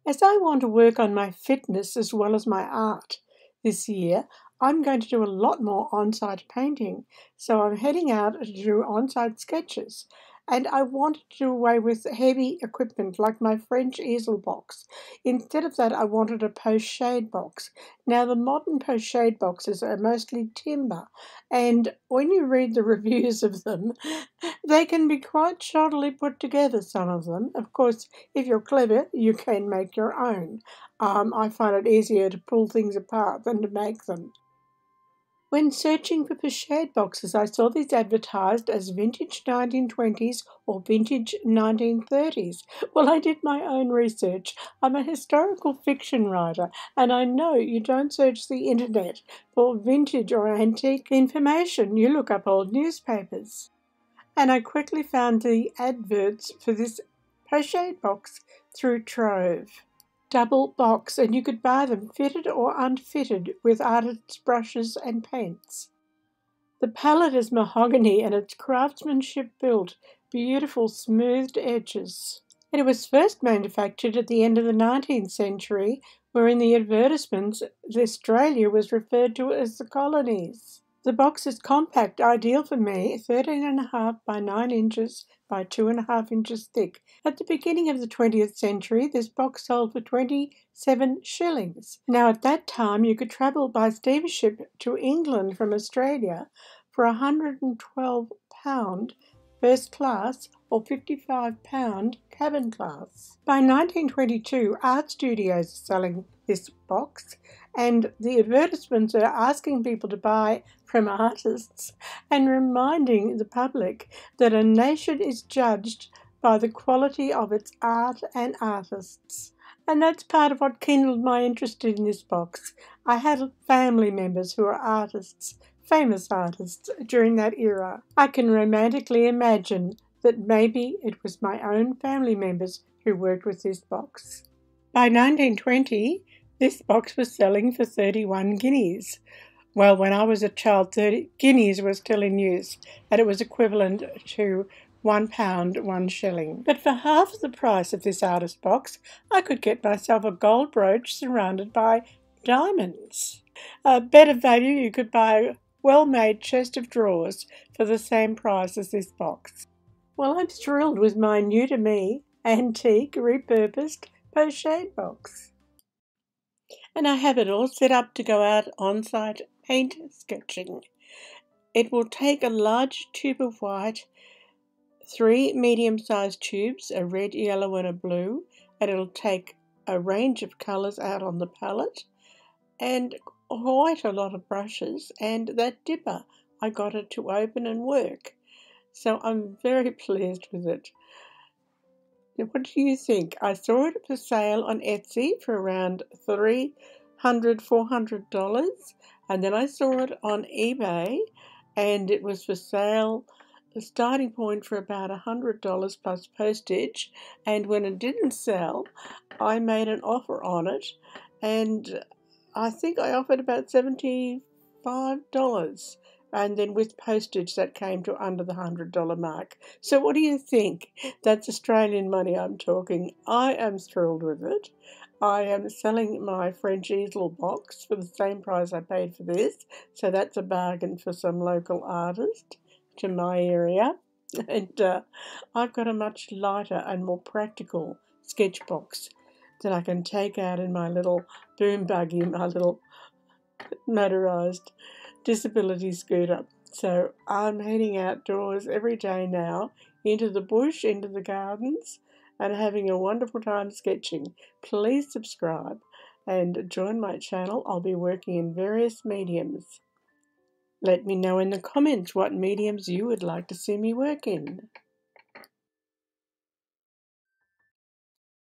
As I want to work on my fitness as well as my art this year, I'm going to do a lot more on-site painting. So I'm heading out to do on-site sketches. And I wanted to do away with heavy equipment like my French easel box. Instead of that, I wanted a post-shade box. Now, the modern post-shade boxes are mostly timber, and when you read the reviews of them, they can be quite shoddily put together, some of them. Of course, if you're clever, you can make your own. I find it easier to pull things apart than to make them. When searching for pochade boxes, I saw these advertised as vintage 1920s or vintage 1930s. Well, I did my own research. I'm a historical fiction writer, and I know you don't search the internet for vintage or antique information. You look up old newspapers. And I quickly found the adverts for this pochade box through Trove. Double box, and you could buy them fitted or unfitted with artist's brushes and paints. The palette is mahogany and it's craftsmanship built, beautiful smoothed edges. And it was first manufactured at the end of the 19th century, where in the advertisements Australia was referred to as the colonies. The box is compact, ideal for me, 13.5 by 9 inches by 2.5 inches thick. At the beginning of the 20th century, this box sold for 27 shillings. Now, at that time, you could travel by steamship to England from Australia for £112 first class or £55 cabin class. By 1922, art studios are selling this box, and the advertisements are asking people to buy from artists and reminding the public that a nation is judged by the quality of its art and artists. And that's part of what kindled my interest in this box. I had family members who are artists, famous artists, during that era. I can romantically imagine that maybe it was my own family members who worked with this box. By 1920, this box was selling for 31 guineas. Well, when I was a child, 30 guineas was still in use, and it was equivalent to £1, 1 shilling. But for half the price of this artist box, I could get myself a gold brooch surrounded by diamonds. A better value, you could buy a well-made chest of drawers for the same price as this box. Well, I'm thrilled with my new-to-me, antique, repurposed pochade box. And I have it all set up to go out on-site paint sketching. It will take a large tube of white, 3 medium-sized tubes, a red, yellow and a blue, and it'll take a range of colours out on the palette, and quite a lot of brushes, and that dipper, I got it to open and work. So I'm very pleased with it. What do you think? I saw it for sale on Etsy for around $300, $400, and then I saw it on eBay, and it was for sale, the starting point for about $100 plus postage, and when it didn't sell, I made an offer on it, and I think I offered about $75, and then with postage that came to under the $100 mark. So what do you think? That's Australian money I'm talking. I am thrilled with it. I am selling my French easel box for the same price I paid for this, so that's a bargain for some local artist to my area. And I've got a much lighter and more practical sketch box that I can take out in my little boom buggy, my little motorised disability scooter. So I'm heading outdoors every day now, into the bush, into the gardens, and having a wonderful time sketching. Please subscribe and join my channel. I'll be working in various mediums. Let me know in the comments what mediums you would like to see me work in.